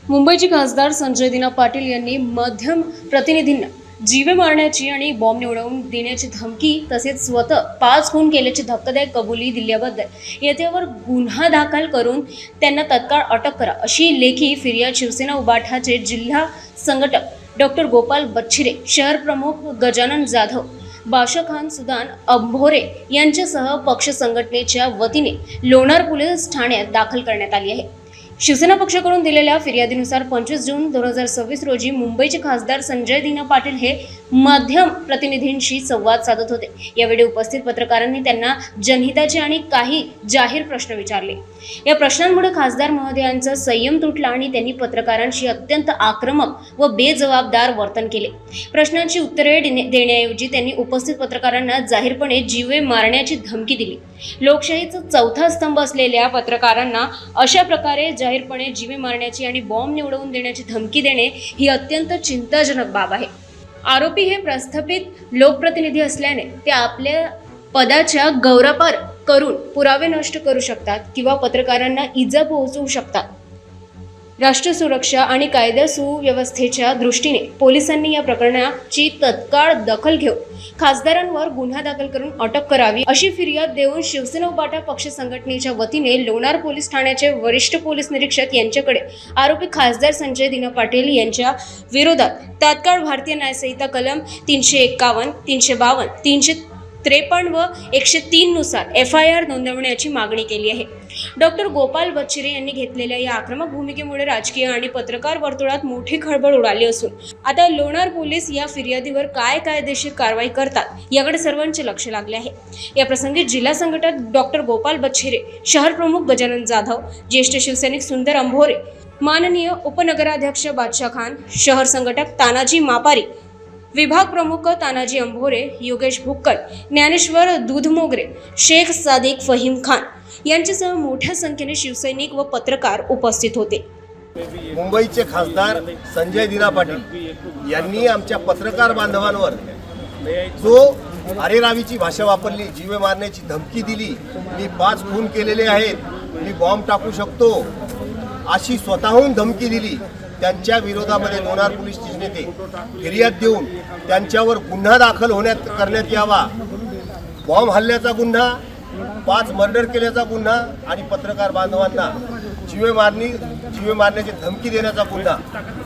मुंबईचे खासदार संजय दिना पाटील यांनी माध्यम प्रतिनिधींना जीवे मारण्याची आणि बॉम्ब निवडवून देण्याची धमकी तसेच स्वतः 5 खून केल्याची धक्कादायक कबुली दिल्याबद्दल याच्यावर गुन्हा दाखल करून त्यांना तत्काळ अटक करा अशी लेखी फिर्याद शिवसेना उबाठाचे जिल्हा संघटक डॉक्टर गोपाल बच्छिरे, शहर प्रमुख गजानन जाधव, बादशाह खान सुदान अंभोरे यांच्यासह पक्ष संघटनेच्या वतीने लोणार पोलीस ठाण्यात दाखल करण्यात आली आहे। शिवसेना पक्षाकडून दिलेल्या फिर्यादीनुसार 25 जून 2026 रोजी मुंबईचे खासदार संजय दिना पाटील हे माध्यम प्रतिनिधींशी संवाद साधत होते। यावेळी उपस्थित पत्रकारांनी त्यांना जनहिताचे आणि काही जाहीर प्रश्न विचारले। या प्रश्नांमुळे खासदार महोदयांचा संयम तुटला आणि त्यांनी पत्रकारांशी अत्यंत आक्रमक व बेजबाबदार वर्तन केले। प्रश्नांची उत्तरे देण्याऐवजी त्यांनी उपस्थित पत्रकारांना जाहीरपणे जीवे मारण्याची धमकी दिली। लोकशाहीचा चौथा स्तंभ असलेल्या पत्रकारांना अशा प्रकारे जाहीरपणे जीवे मारण्याची आणि बॉम्ब निवडवून देण्याची धमकी देणे ही अत्यंत चिंताजनक बाब आहे। आरोपी हे प्रस्थापित लोकप्रतिनिधी असल्याने ते आपल्या पदाच्या गौरवापर करून पुरावे नष्ट करू शकतात किंवा पत्रकारांना इजा पोहोचवू शकतात। राष्ट्र सुरक्षा आणि कायदा सुव्यवस्थेच्या दृष्टीने पोलिसांनी या प्रकरणाची तत्काळ दखल घेऊन खासदारांवर गुन्हा दाखल करून अटक करावी अशी फिर्याद देऊन शिवसेना उबाटा पक्ष संघटनेच्या वतीने लोणार पोलीस ठाण्याचे वरिष्ठ पोलीस निरीक्षक यांच्याकडे आरोपी खासदार संजय दिना पाटील यांच्या विरोधात तात्काळ भारतीय न्यायसंहिता कलम 351, 352, 353 व 103 नुसार FIR नोंदवण्याची मागणी केली आहे। डॉक्टर गोपाल बच्छिरे यांनी घेतलेल्या या आक्रमक भूमिकेमुळे राजकीय आणि पत्रकार वर्तुळात मोठी खळबळ उडाली असून आता लोणार पोलीस या फिर्यादीवर काय कायदेशीर कारवाई करतात याकडे सर्वांचे लक्ष लागले आहे। या प्रसंगी जिल्हा संघटक डॉक्टर गोपाल बच्छिरे, शहर प्रमुख गजानन जाधव, ज्येष्ठ शिवसैनिक सुंदर अंभोरे, माननीय उपनगराध्यक्ष बादशाह खान, शहर संघटक तानाजी मापारी, विभाग प्रमुख तानाजी अंभोरे, योगेश भुक्कल, ज्ञानेश्वर दूधमोगरे, शेख सादिक फहीम खान यांच्यासह मोठ्या संख्येने शिवसैनिक व पत्रकार उपस्थित होते। मुंबईचे खासदार संजय दिना पाटील यांनी आमच्या पत्रकार बांधवांवर जो अरेरावीची भाषा वापरली, जीवे मारण्याची धमकी दिली, मी 5 खून केलेले आहेत, मी बॉम्ब टाकू शकतो अशी स्वतःहून धमकी दिली। त्यांच्या विरोधामध्ये लोणार पोलीस स्टेशन येथे फिर्याद देऊन त्यांच्यावर गुन्हा दाखल करण्यात यावा। बॉम्ब हल्ल्याचा गुन्हा, 5 मर्डर केल्याचा गुन्हा आणि पत्रकार बांधवांना जीवे मारण्याची धमकी देण्याचा गुन्हा,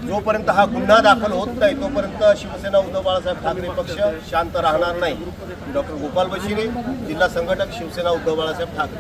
जोपर्यंत हा गुन्हा दाखल होत नाही तोपर्यंत शिवसेना उद्धव बाळासाहेब ठाकरे पक्ष शांत राहणार नाही। डॉक्टर गोपाल बच्छिरे, जिल्हा संघटक, शिवसेना उद्धव बाळासाहेब ठाकरे।